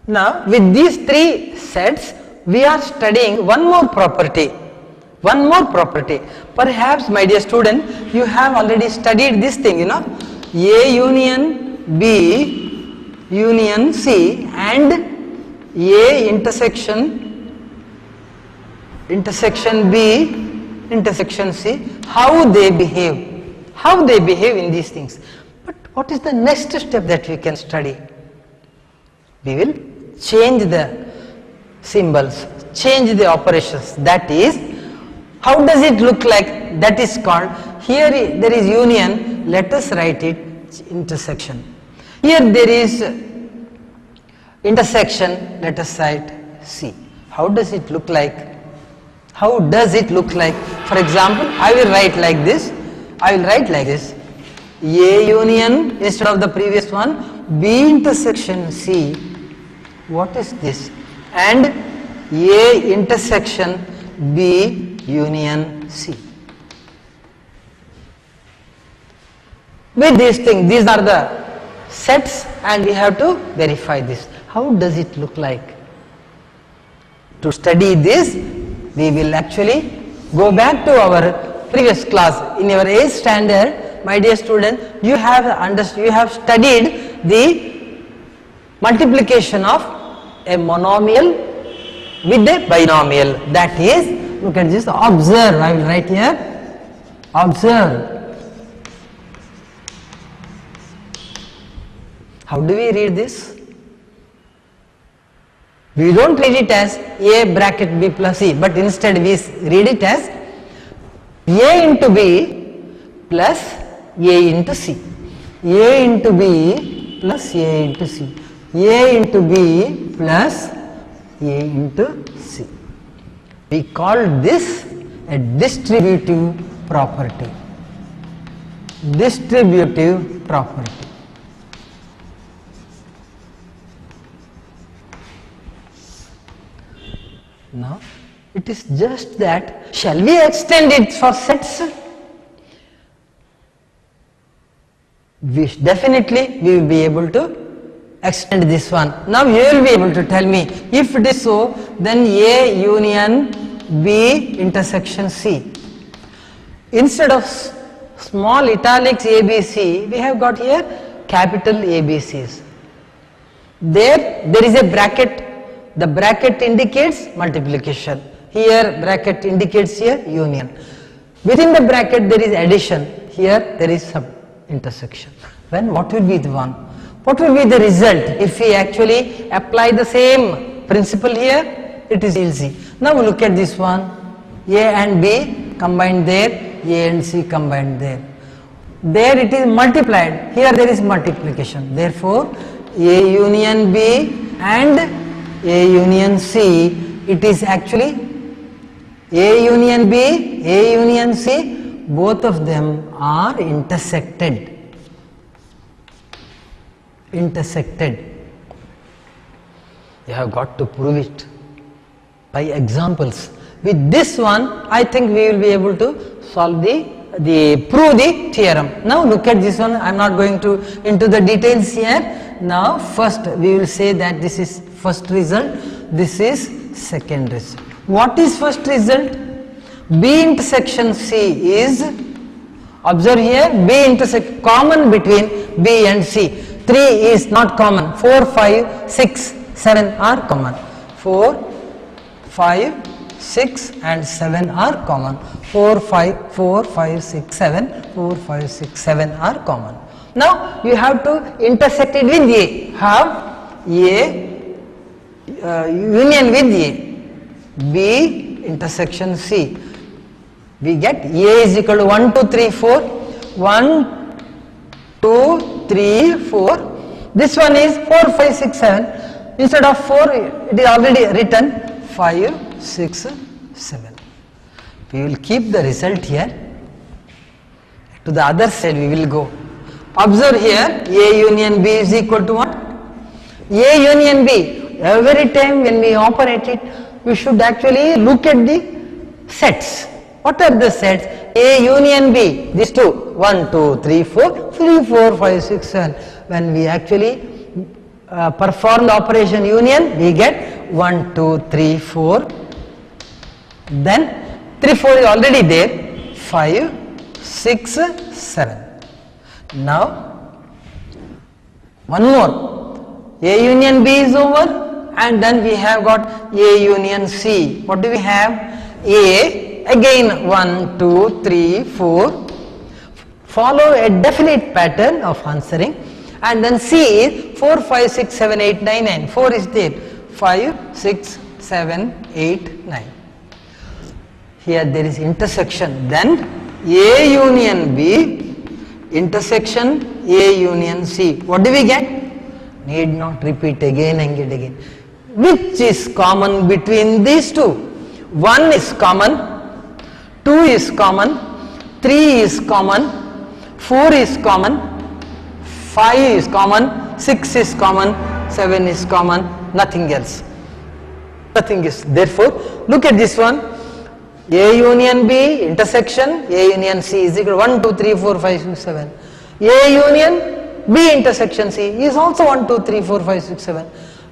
Now with these three sets we are studying one more property. Perhaps my dear student, you have already studied this thing, A union B union C and A intersection B intersection C, how they behave in these things. But what is the next step that we can study? We will change the symbols, change the operations. That is, how does it look like? That is called, here there is union, let us write it intersection. Here there is intersection, let us write C. How does it look like? For example, I will write like this. A union instead of the previous one, B intersection C. What is this? And A intersection B union C. With these things, these are the sets and we have to verify this. How does it look like? To study this, we will actually go back to our previous class. In your 8th standard, my dear student, you have studied the multiplication of a monomial with a binomial. That is, look at this, observe. I will write here, observe. How do we read this? We don't read it as A bracket B plus C, but instead we read it as A into B plus A into C. A into B plus A into C. A into B plus A into C. We call this a distributive property. Distributive property. Now, it is just that, shall we extend it for sets? Definitely we will be able to extend this one. Now you will be able to tell me, if it is so, then A union B intersection C. Instead of small italics ABC, we have got here capital ABCs. There is a bracket. The bracket indicates multiplication. Here bracket indicates here union. Within the bracket there is addition. Here there is some intersection. Then what will be the one? What will be the result if we actually apply the same principle here? It is easy. Now look at this one. A and B combined there, A and C combined there. There it is multiplied. Here there is multiplication. Therefore, A union B and A union C, it is actually A union B, A union C, both of them are intersected. Intersected. You have got to prove it by examples. With this one, I think we will be able to solve prove the theorem. Now look at this one. I am not going into the details here. Now first we will say that this is first result, this is second result. What is first result? B intersection C is, observe here, B intersection common between B and C. 3 is not common, 4, 5, 6, 7 are common. 4, 5, 6 and 7 are common. 4, 5, 6, 7, 4, 5, 6, 7 are common. Now you have to intersect it with A. Have A union with A. B intersection C. We get A is equal to 1, 2, 3, 4. 1, 2, 3, 4. This one is 4, 5, 6, 7. Instead of 4, it is already written 5, 6, 7. We will keep the result here. To the other side we will go. Observe here, A union B is equal to what? A union B. Every time when we operate it, we should actually look at the sets. What are the sets? A union B, these two, 1, 2, 3, 4, 3, 4, 5, 6, 7. When we actually perform the operation union, we get 1, 2, 3, 4. Then 3, 4 is already there. 5, 6, 7. Now one more. A union B is over, and then we have got A union C. What do we have? A, again 1, 2, 3, 4. Follow a definite pattern of answering, and then C is 4, 5, 6, 7, 8, 9, 9. 4 is there. 5, 6, 7, 8, 9. Here there is intersection. Then A union B, intersection A union C. What do we get? Need not repeat again and again. Which is common between these two? 1 is common, 2 is common, 3 is common, 4 is common, 5 is common, 6 is common, 7 is common, nothing else. Nothing is. Therefore, look at this one. A union B, intersection A union C is equal to 1, 2, 3, 4, 5, 6, 7. A union B intersection C is also 1, 2, 3, 4, 5, 6, 7.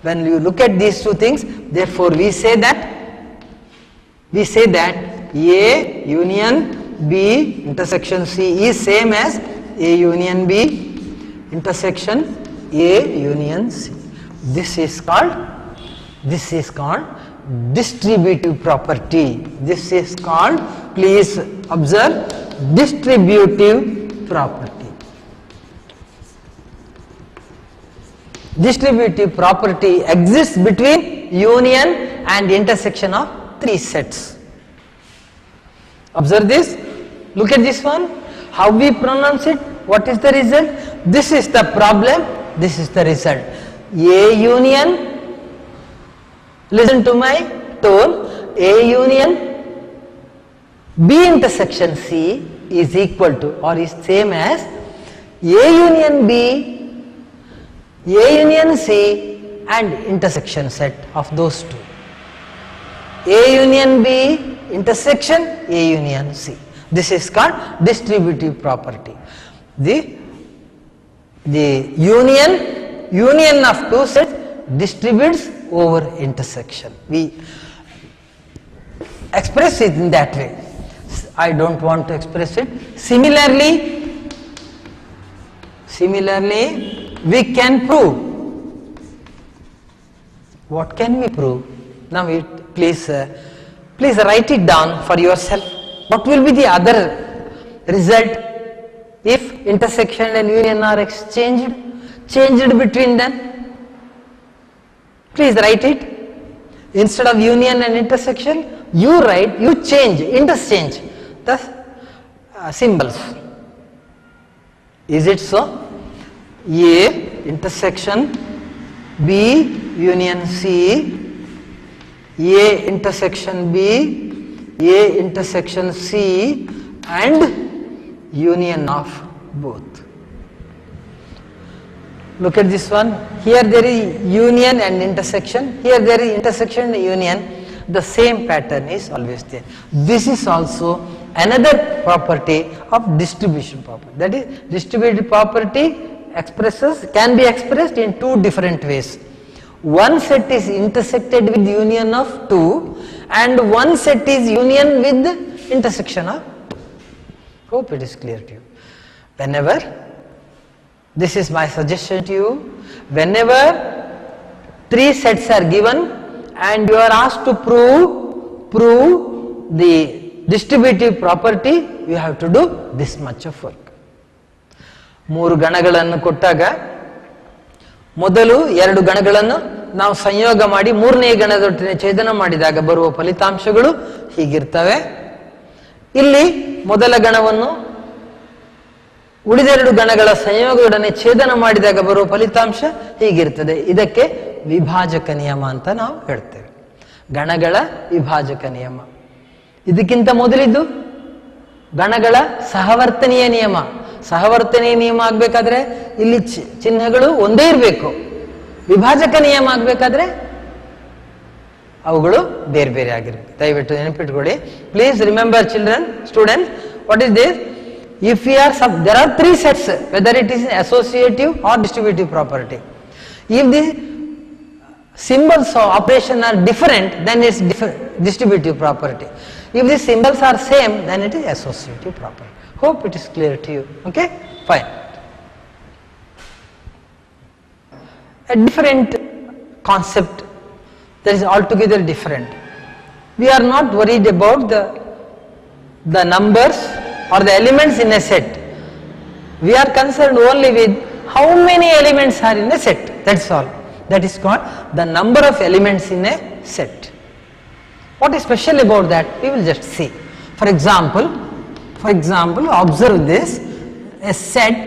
When you look at these two things, therefore we say that A union B intersection C is same as A union B intersection A union C. This is called distributive property. This is called, please observe, distributive property. Distributive property exists between union and intersection of 3 sets. Observe this. Look at this one. How we pronounce it? What is the result? This is the problem. This is the result. A union, listen to my tone. A union B intersection C is equal to or is same as A union B, A union C and intersection set of those two. A union B intersection A union C. This is called distributive property. The union of two sets distributes over intersection. We express it in that way. I don't want to express it. Similarly, we can prove. What can we prove? Now, please write it down for yourself. What will be the other result if intersection and union are changed between them? Please write it. Instead of union and intersection, you interchange the symbols. Is it so? A intersection B union C, A intersection B, A intersection C and union of both. Look at this one. Here there is union and intersection. Here there is intersection and union. The same pattern is always there. This is also another property of distribution property. That is, distributive property can be expressed in two different ways. One set is intersected with union of two and one set is union with intersection of two. Hope it is clear to you. Whenever, this is my suggestion to you, whenever 3 sets are given and you are asked to prove the distributive property, you have to do this much of work. 3 ಗಣಗಳನ್ನು ಕೊಟ್ಟಾಗ ಮೊದಲು 2 ಗಣಗಳನ್ನು ನಾವು ಸಂಯೋಗ ಮಾಡಿ 3ನೇ ಗಣದೊಟ್ಟಿಗೆ ಛೇದನ ಮಾಡಿದಾಗ ಬರುವ ಫಲಿತಾಂಶಗಳು ಹೀಗಿರ್ತವೆ. ಇಲ್ಲಿ ಮೊದಲ ಗಣವನ್ನು ಉಳಿದ 2 ಗಣಗಳ ಸಂಯೋಗದೊಡನೆ ಛೇದನ ಮಾಡಿದಾಗ ಬರುವ ಫಲಿತಾಂಶ ಹೀಗಿರ್ತದೆ. ಇದಕ್ಕೆ ವಿಭಾಜಕ ನಿಯಮ ಅಂತ ನಾವು ಹೇಳ್ತೇವೆ. ಗಣಗಳ ವಿಭಾಜಕ ನಿಯಮ. ಇದಕ್ಕಿಂತ ಮೊದಲಿದ್ದು ಗಣಗಳ ಸಹವರ್ತನೀಯ ನಿಯಮ. ಸಹವರ್ತನೀಯ ನಿಯಮ ಆಗಬೇಕಾದ್ರೆ ಇಲ್ಲಿ ಚಿಹ್ನೆಗಳು ಒಂದೇ ಇರಬೇಕು. ವಿಭಾಜಕ ನಿಯಮ ಆಗಬೇಕಾದ್ರೆ ಅವುಗಳು ಬೇರೆ ಬೇರೆ ಆಗಿರಬೇಕು. ದಯವಿಟ್ಟು ನೆನಪಿಟ್ಕೊಳ್ಳಿ. Please remember children, students, what is this? If we are there are 3 sets, whether it is associative or distributive property. If the symbols of operation are different, then it's distributive property. If the symbols are same, then it is associative property. Hope it is clear to you. Okay, fine. A different concept that is altogether different. We are not worried about the numbers or the elements in a set. We are concerned only with how many elements are in a set. That's all. That is called the number of elements in a set. What is special about that? We will just see. For example, observe this. A set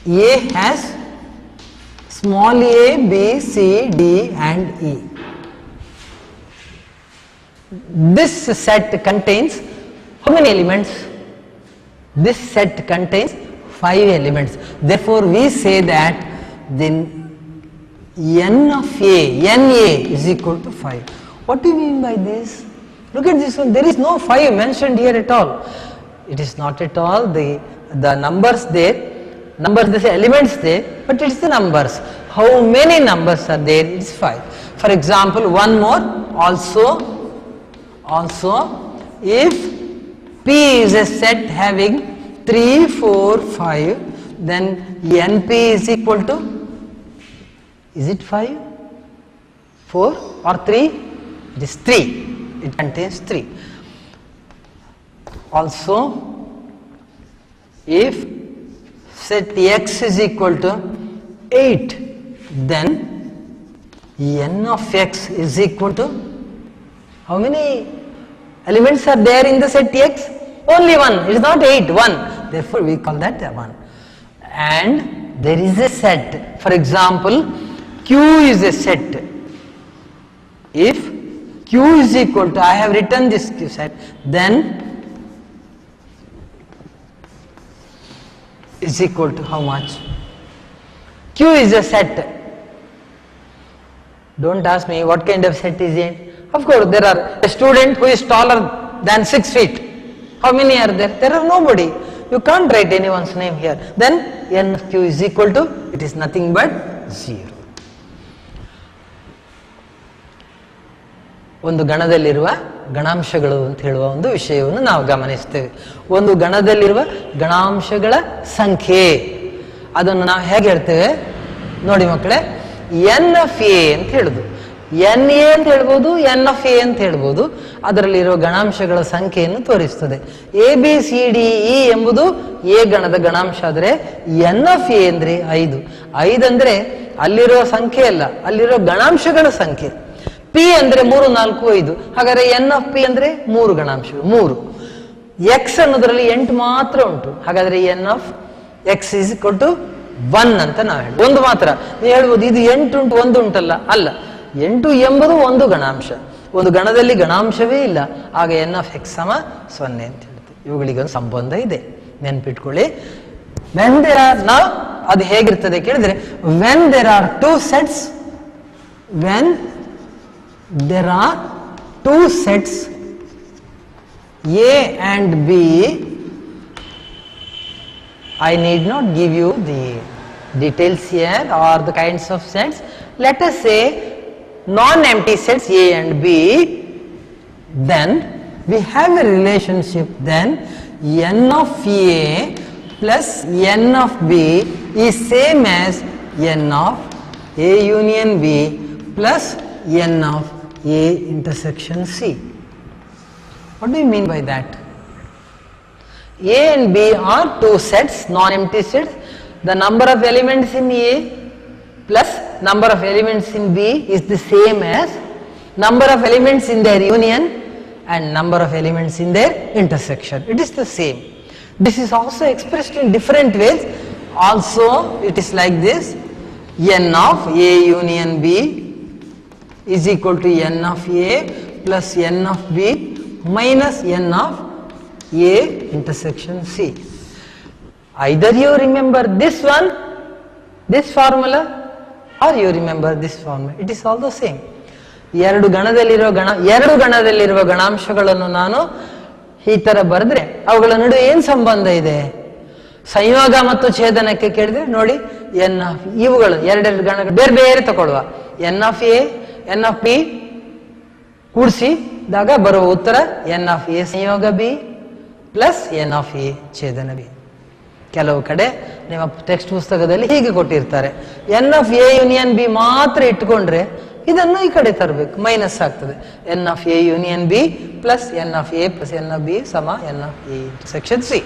A has small a, b, c, d and e. This set contains how many elements? This set contains 5 elements. Therefore, we say that then n of a, Na is equal to 5. What do you mean by this? Look at this one. There is no 5 mentioned here at all. It is not at all the numbers there. Numbers, the elements there, but it's the numbers. How many numbers are there? It's 5. For example, one more. Also, if P is a set having 3, 4, 5, then NP is equal to, is it 5, 4 or 3? It is 3. It contains 3. Also, if set X is equal to 8, then n of X is equal to, how many elements are there in the set X? Only 1. It is not 8, 1. Therefore, we call that 1. And there is a set. For example, Q is a set. If Q is equal to, I have written this Q set, then is equal to how much? Q is a set. Don't ask me what kind of set is it. Of course, there are a student who is taller than 6 feet. How many are there? There are nobody. You can't write anyone's name here. Then n of Q is equal to, it is nothing but 0. ಒಂದು ಗಣದಲ್ಲಿರುವ ಗಣಾಂಶಗಳು ಅಂತ ಹೇಳುವ ಒಂದು ವಿಷಯವನ್ನು ನಾವು ಗಮನಿಸ್ತೇವೆ. ಒಂದು ಗಣದಲ್ಲಿರುವ ಗಣಾಂಶಗಳ ಸಂಖ್ಯೆ, ಅದನ್ನು ನಾವು ಹೇಗೆ ಹೇಳ್ತೇವೆ ನೋಡಿ ಮಕ್ಕಳೇ, ಎನ್ ಆಫ್ ಎ ಅಂತ ಹೇಳುದು. ಎನ್ ಎ ಅಂತ ಹೇಳ್ಬೋದು, ಎನ್ ಆಫ್ ಎ ಅಂತ ಹೇಳ್ಬೋದು. ಅದರಲ್ಲಿರುವ ಗಣಾಂಶಗಳ ಸಂಖ್ಯೆಯನ್ನು ತೋರಿಸ್ತದೆ. A B C D E ಎಂಬುದು ಎ ಗಣದ ಗಣಾಂಶ ಆದರೆ ಎನ್ ಆಫ್ ಎ ಅಂದ್ರೆ 5. 5 ಅಂದ್ರೆ ಅಲ್ಲಿರೋ ಸಂಖ್ಯೆ ಅಲ್ಲ, ಅಲ್ಲಿರೋ ಗಣಾಂಶಗಳ ಸಂಖ್ಯೆ. ಪಿ ಅಂದ್ರೆ 3, 4, 5. ಹಾಗಾದ್ರೆ ಎನ್ ಆಫ್ ಪಿ ಅಂದ್ರೆ 3 ಗಣಾಂಶಗಳು, 3. ಎಕ್ಸ್ ಅನ್ನೋದ್ರಲ್ಲಿ 8 ಮಾತ್ರ ಉಂಟು. ಹಾಗಾದ್ರೆ n of x is equal to 1 ಅಂತ ನಾವು ಹೇಳಿ. ಒಂದು ಮಾತ್ರ. ನೀವು ಹೇಳ್ಬೋದು ಇದು 8 ಉಂಟು 1 ಉಂಟಲ್ಲ. ಅಲ್ಲ, 8 ಎಂಬುದು ಒಂದು ಗಣಾಂಶ. ಒಂದು ಗಣದಲ್ಲಿ ಗಣಾಂಶವೇ ಇಲ್ಲ, ಆಗ ಎನ್ ಆಫ್ ಎಕ್ಸ್ ಸಮ 0 ಅಂತ ಹೇಳ್ತೀವಿ. ಇವುಗಳಿಗೊಂದು ಸಂಬಂಧ ಇದೆ, ನೆನ್ಪಿಟ್ಕೊಳ್ಳಿ. ವೆನ್ ದೇರ್ ಆರ್, ನಾವು ಅದು ಹೇಗಿರ್ತದೆ ಕೇಳಿದ್ರೆ, when there are 2 sets, when there are 2 sets A and B, I need not give you the details here or the kinds of sets. Let us say non-empty sets A and B, then we have a relationship. Then n of A plus n of B is same as n of A union B plus n of A intersection C. What do you mean by that? A and B are 2 sets, non-empty sets. The number of elements in A plus number of elements in B is the same as number of elements in their union and number of elements in their intersection. It is the same. This is also expressed in different ways. Also, it is like this: n of A union B is equal to n of A plus n of B minus n of A intersection C. Either you remember this one, this formula, or you remember this formula. It is all the same. ಎರಡು ಗಣದಲ್ಲಿರುವ ಗಣಾಂಶಗಳನ್ನು ನಾನು ಈ ತರ ಬರೆದ್ರೆ ಅವುಗಳ ನಡುವೆ ಏನು ಸಂಬಂಧ ಇದೆ? ಸಂಯೋಗ ಮತ್ತು ಛೇದನಕ್ಕೆ ಕೇಳಿದ್ರೆ ನೋಡಿ ಎನ್ ಆಫ್ ಇವುಗಳು ಎರಡೆರಡು ಗಣಗಳು ಬೇರೆ ಬೇರೆ ತಗೊಳ್ಳುವ n of A n of B ಕೂಡಿಸಿದಾಗ ಬರುವ ಉತ್ತರ ಎನ್ ಆಫ್ ಎ ಸಂಯೋಗ B plus n of A ಛೇದನ ಬಿ. ಕೆಲವು ಕಡೆ ನಿಮ್ಮ ಟೆಕ್ಸ್ಟ್ ಪುಸ್ತಕದಲ್ಲಿ ಹೀಗೆ ಕೊಟ್ಟಿರ್ತಾರೆ, n of A union B ಮಾತ್ರ ಇಟ್ಕೊಂಡ್ರೆ ಇದನ್ನು ಈ ಕಡೆ ತರಬೇಕು, ಮೈನಸ್ ಆಗ್ತದೆ. N of A union B plus n of A plus n of B ಸಮ n of A intersection C.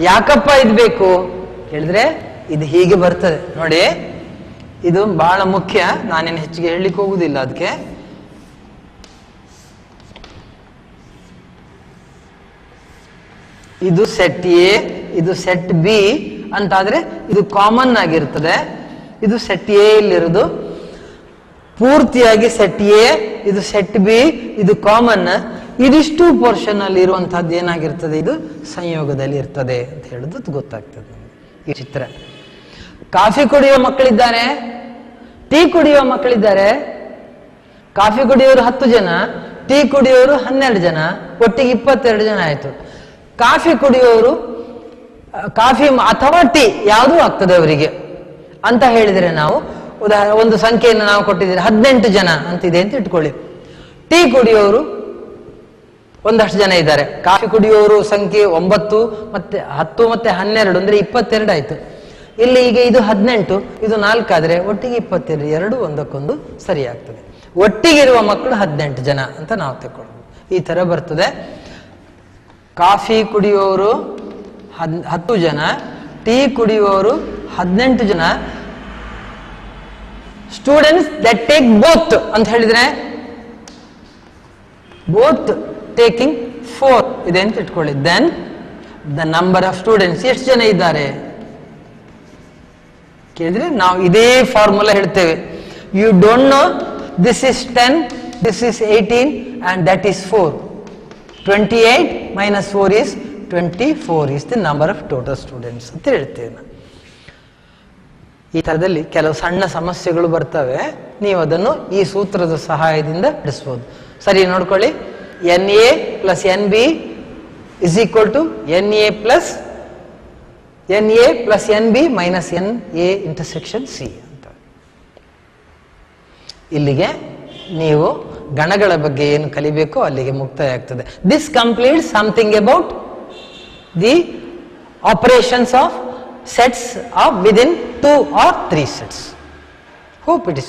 ಯಾಕಪ್ಪ ಇದು ಬೇಕು ಹೇಳಿದ್ರೆ ಇದು ಹೀಗೆ ಬರ್ತದೆ ನೋಡಿ. ಇದು ಬಹಳ ಮುಖ್ಯ, ನಾನೇನು ಹೆಚ್ಚಿಗೆ ಹೇಳಲಿಕ್ಕೆ ಹೋಗುದಿಲ್ಲ ಅದಕ್ಕೆ. ಇದು ಸೆಟ್ ಎ, ಇದು ಸೆಟ್ ಬಿ ಅಂತಾದ್ರೆ ಇದು ಕಾಮನ್ ಆಗಿರ್ತದೆ. ಇದು ಸೆಟ್ ಎ ಇಲ್ಲಿರೋದು ಪೂರ್ತಿಯಾಗಿ ಸೆಟ್ ಎ, ಇದು ಸೆಟ್ ಬಿ, ಇದು ಕಾಮನ್. ಇದಿಷ್ಟು ಪೋರ್ಷನ್ ಅಲ್ಲಿ ಇರುವಂತಹದ್ದು ಏನಾಗಿರ್ತದೆ, ಇದು ಸಂಯೋಗದಲ್ಲಿ ಇರ್ತದೆ ಅಂತ ಹೇಳುದು ಗೊತ್ತಾಗ್ತದೆ ಈ ಚಿತ್ರ. ಕಾಫಿ ಕುಡಿಯುವ ಮಕ್ಕಳಿದ್ದಾರೆ, ಟೀ ಕುಡಿಯುವ ಮಕ್ಕಳಿದ್ದಾರೆ. ಕಾಫಿ ಕುಡಿಯೋರು 10 ಜನ, ಟೀ ಕುಡಿಯೋರು 12 ಜನ, ಒಟ್ಟಿಗೆ 22 ಜನ ಆಯ್ತು. ಕಾಫಿ ಕುಡಿಯೋರು ಕಾಫಿ ಅಥವಾ ಟೀ ಯಾವುದೂ ಆಗ್ತದೆ ಅವರಿಗೆ ಅಂತ ಹೇಳಿದ್ರೆ ನಾವು ಒಂದು ಸಂಖ್ಯೆಯನ್ನು ನಾವು ಕೊಟ್ಟಿದ್ದೀರಿ 18 ಜನ ಅಂತಿದೆ ಅಂತ ಇಟ್ಕೊಳ್ಳಿ. ಟೀ ಕುಡಿಯೋರು ಒಂದಷ್ಟು ಜನ ಇದ್ದಾರೆ. ಕಾಫಿ ಕುಡಿಯೋರು ಸಂಖ್ಯೆ 9 ಮತ್ತೆ 10 ಮತ್ತೆ 12 ಅಂದ್ರೆ 22 ಆಯ್ತು. ಇಲ್ಲಿ ಈಗ ಇದು 18, ಇದು 4 ಆದ್ರೆ ಒಟ್ಟಿಗೆ 22, ಎರಡು ಒಂದಕ್ಕೊಂದು ಸರಿ ಆಗ್ತದೆ. ಒಟ್ಟಿಗಿರುವ ಮಕ್ಕಳು 18 ಜನ ಅಂತ ನಾವು ತಗೊಳ್ಬೋದು. ಈ ತರ ಬರ್ತದೆ. ಕಾಫಿ ಕುಡಿಯೋರು 10 ಜನ, ಟೀ ಕುಡಿಯೋರು 18 ಜನ. ಸ್ಟೂಡೆಂಟ್ಸ್ ದಟ್ ಟೇಕ್ ಬೋತ್ ಅಂತ ಹೇಳಿದ್ರೆ ಬೋತ್ ಟೇಕಿಂಗ್ 4 ಇದೆ ಅಂತ ಇಟ್ಕೊಳ್ಳಿ. Then the number of students ಎಷ್ಟು ಜನ ಇದ್ದಾರೆ ಕೇಳಿದ್ರೆ ನಾವು ಇದೇ ಫಾರ್ಮುಲಾ ಹೇಳ್ತೇವೆ. You don't know this is 10, this is 18 and that is 4. 28 minus 4 is 24 is the number of total students ಅಂತ ಹೇಳ್ತೇವೆ ನಾವು. ಈ ತರದಲ್ಲಿ ಕೆಲವು ಸಣ್ಣ ಸಮಸ್ಯೆಗಳು ಬರ್ತವೆ, ನೀವು ಅದನ್ನು ಈ ಸೂತ್ರದ ಸಹಾಯದಿಂದ ಬಿಡಿಸಬಹುದು. ಸರಿ ನೋಡ್ಕೊಳ್ಳಿ. N A plus n B is equal to n A plus n B minus n A intersection C ಅಂತ. ಇಲ್ಲಿಗೆ ನೀವು ಗಣಗಳ ಬಗ್ಗೆ ಏನು ಕಲಿಬೇಕೋ ಅಲ್ಲಿಗೆ ಮುಕ್ತಾಯ ಆಗ್ತದೆ. This completes something about the operations of sets of within 2 or 3 sets. Hope it is